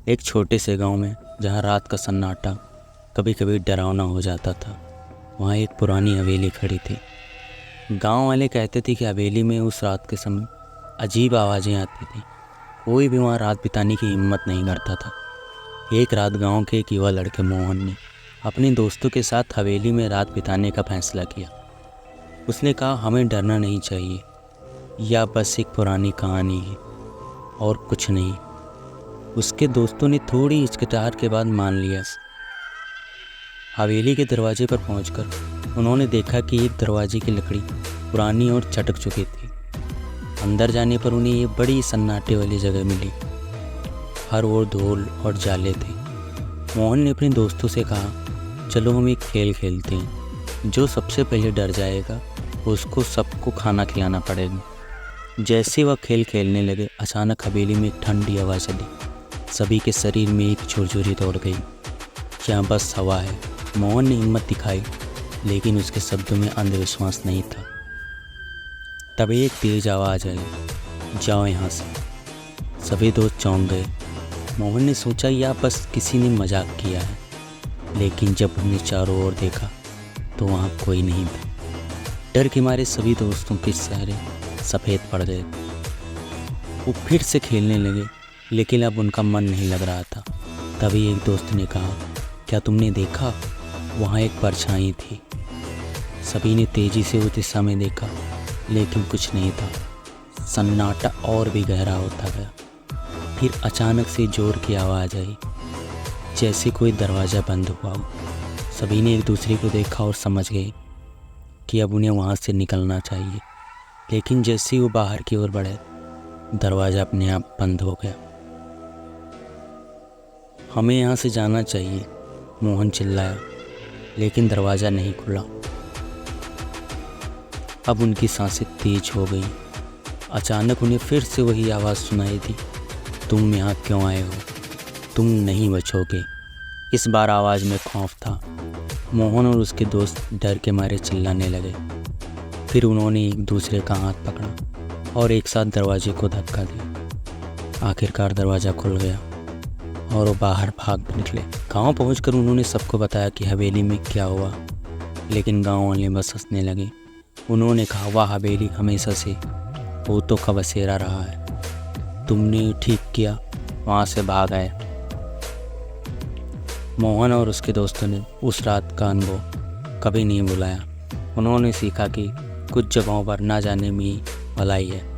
एक छोटे से गांव में जहां रात का सन्नाटा कभी कभी डरावना हो जाता था, वहां एक पुरानी हवेली खड़ी थी। गांव वाले कहते थे कि हवेली में उस रात के समय अजीब आवाज़ें आती थी। कोई भी वहां रात बिताने की हिम्मत नहीं करता था। एक रात गांव के एक युवा लड़के मोहन ने अपने दोस्तों के साथ हवेली में रात बिताने का फैसला किया। उसने कहा, हमें डरना नहीं चाहिए, या बस एक पुरानी कहानी है और कुछ नहीं। उसके दोस्तों ने थोड़ी हिचकिचाहट के बाद मान लिया। हवेली के दरवाजे पर पहुंचकर उन्होंने देखा कि एक दरवाजे की लकड़ी पुरानी और चटक चुकी थी। अंदर जाने पर उन्हें ये बड़ी सन्नाटे वाली जगह मिली। हर ओर धूल और जाले थे। मोहन ने अपने दोस्तों से कहा, चलो हम एक खेल खेलते हैं। जो सबसे पहले डर जाएगा उसको सबको खाना खिलाना पड़ेगा। जैसे वह खेल खेलने लगे, अचानक हवेली में एक ठंडी हवा चली। सभी के शरीर में एक झुरझुरी दौड़ गई। क्या बस हवा है? मोहन ने हिम्मत दिखाई, लेकिन उसके शब्दों में अंधविश्वास नहीं था। तभी एक तेज आवाज़ आई, जाओ यहाँ से। सभी दोस्त चौंक गए। मोहन ने सोचा या बस किसी ने मजाक किया है, लेकिन जब हमने चारों ओर देखा तो वहाँ कोई नहीं था। डर के मारे सभी दोस्तों के चेहरे सफ़ेद पड़ गए। वो फिर से खेलने लगे, लेकिन अब उनका मन नहीं लग रहा था। तभी एक दोस्त ने कहा, क्या तुमने देखा? वहाँ एक परछाई थी। सभी ने तेज़ी से उस दिशा में देखा, लेकिन कुछ नहीं था। सन्नाटा और भी गहरा होता गया। फिर अचानक से जोर की आवाज़ आई, जैसे कोई दरवाज़ा बंद हुआ हो। सभी ने एक दूसरे को देखा और समझ गए कि अब उन्हें वहाँ से निकलना चाहिए। लेकिन जैसे ही वो बाहर की ओर बढ़े, दरवाज़ा अपने आप बंद हो गया। हमें यहाँ से जाना चाहिए, मोहन चिल्लाया, लेकिन दरवाज़ा नहीं खुला। अब उनकी सांसें तेज हो गई। अचानक उन्हें फिर से वही आवाज़ सुनाई दी, तुम यहाँ क्यों आए हो? तुम नहीं बचोगे। इस बार आवाज़ में खौफ था। मोहन और उसके दोस्त डर के मारे चिल्लाने लगे। फिर उन्होंने एक दूसरे का हाथ पकड़ा और एक साथ दरवाजे को धक्का दिया। आखिरकार दरवाज़ा खुल गया और वो बाहर भाग निकले। गांव पहुंचकर उन्होंने सबको बताया कि हवेली में क्या हुआ, लेकिन गांव वाले बस हंसने लगे। उन्होंने कहा, वह हवेली हमेशा से भूतों का बसेरा रहा है। तुमने ठीक किया, वहाँ से भाग आए। मोहन और उसके दोस्तों ने उस रात का अनुभव कभी नहीं भुलाया। उन्होंने सीखा कि कुछ जगहों पर ना जाने में ही भलाई है।